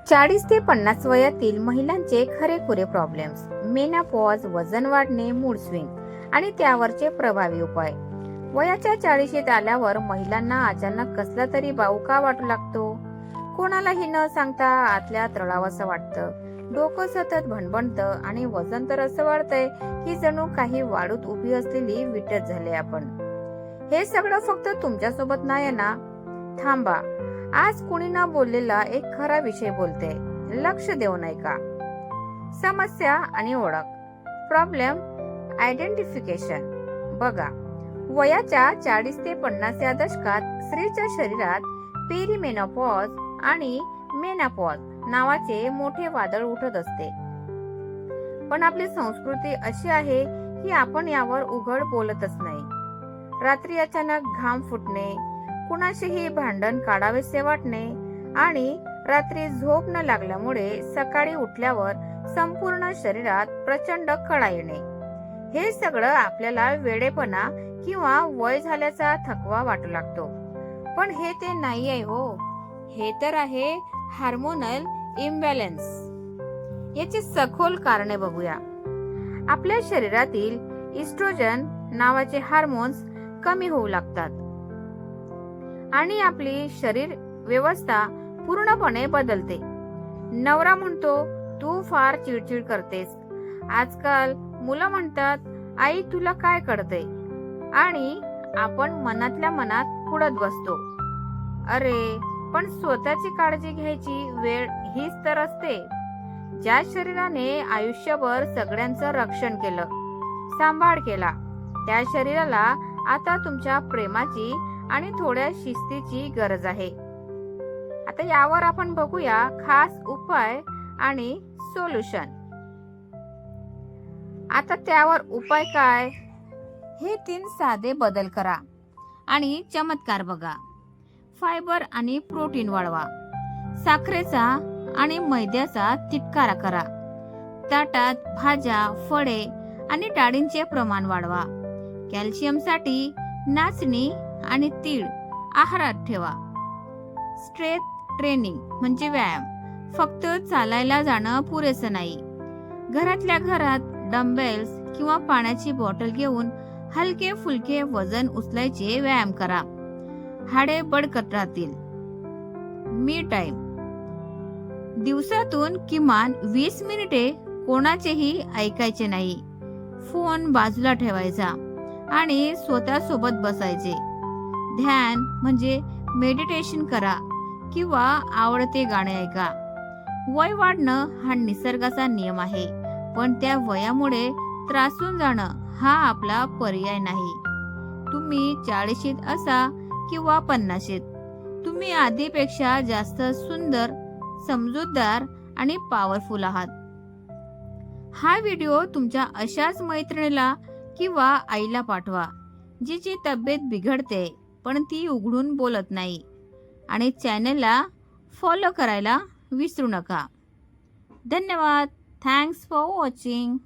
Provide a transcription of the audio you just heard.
40 ते 50 वयातील महिलांचे खरेखुरे प्रॉब्लेम्स, मेनोपॉज, वजन वाढणे, मूड स्विंग आणि त्यावरचे प्रभावी उपाय. वयाच्या 40शीत आल्यावर महिलांना अचानक कसला तरी बाऊ का वाटू लागतो. कोणालाही न सांगता आतल्या तळावंसं वाटतं, डोकं सतत भणभणतं आणि वजन तर असं वाढतंय की जणू काही वाळूत उभी असलेली विटच झाले आपण. हे सगळं फक्त तुमच्यासोबत नाही ना? थांबा, आज कुणी न बोललेला एक खरा विषय बोलते. लक्ष देऊ नये का? समस्या आणि ओळख, प्रॉब्लेम आयडेंटिफिकेशन. बघा, वयाच्या 40 ते 50 या दशकात स्त्रीच्या शरीरात पेरिमेनोपॉज आणि मेनोपॉज नावाचे मोठे वादळ उठत असते. पण आपली संस्कृती अशी आहे की आपण यावर उघड बोलतच नाही. रात्री अचानक घाम फुटणे, कुणाशीही भांडण काढावेसे वाटणे आणि रात्री झोप न लागल्यामुळे सकाळी उठल्यावर संपूर्ण शरीरात प्रचंड कळा येणे, हे सगळं आपल्याला वेडेपणा किंवा वय झाल्याचा थकवा वाटू लागतो. पण हे ते नाही आहे हो, हे तर आहे हार्मोनल इम्बॅलन्स. याची सखोल कारणे बघूया. आपल्या शरीरातील इस्ट्रोजन नावाचे हार्मोन्स कमी होऊ लागतात आणि आपली शरीर व्यवस्था पूर्णपणे बदलते. नवरा म्हणतो, तू फार चिडचिड करतेस. आजकाल मुलं म्हणतात, आई तुला काय कळतंय? आणि आपण मनातल्या मनात कुडत बसतो, अरे पण स्वतःची काळजी घ्यायची वेळ हीच तर असते. ज्या शरीराने आयुष्यभर सगळ्यांचं रक्षण केलं, सांभाळ केला, त्या शरीराला आता तुमच्या प्रेमाची आणि थोड्या शिस्तीची गरज आहे. आता यावर आपण बघूया खास उपाय आणि सोल्युशन. आता त्यावर उपाय काय? हे 3 साधे बदल करा आणि चमत्कार बघा. फायबर आणि प्रोटीन वाढवा. साखरेचा आणि मैद्याचा तिटकारा करा. ताटात भाज्या, फळे आणि डाळींचे प्रमाण वाढवा. कॅल्शियमसाठी नाचणी आणि तीळ आहारात ठेवा. स्ट्रेंथ ट्रेनिंग म्हणजे व्यायाम, फक्त चालायला जाणं पुरेसं नाही. घरातल्या घरात डंबेल्स किंवा पाण्याची बॉटल घेऊन हलके फुलके वजन उचलायचे व्यायाम करा. हाडे बळकट राहतील. मी टाइम, दिवसातून किमान 20 मिनिटे कोणाचेही ऐकायचे नाही. फोन बाजूला ठेवायचा आणि स्वतः सोबत बसायचे. ध्यान म्हणजे मेडिटेशन करा किंवा आवडते गाणे ऐका. वय वाढणं हा निसर्गाचा नियम आहे, पण त्या वयामुळे त्रासून जाणं हा आपला पर्याय नाही. तुम्ही 40शीत असा किंवा 50शीत, तुम्ही आधीपेक्षा जास्त सुंदर, समजूतदार आणि पॉवरफुल आहात. हा व्हिडिओ तुमच्या अशाच मैत्रिणीला किंवा आईला पाठवा, जिची तब्येत बिघडते पण ती उघडून बोलत नाही. आणि चॅनलला फॉलो करायला विसरू नका. धन्यवाद. Thanks for watching.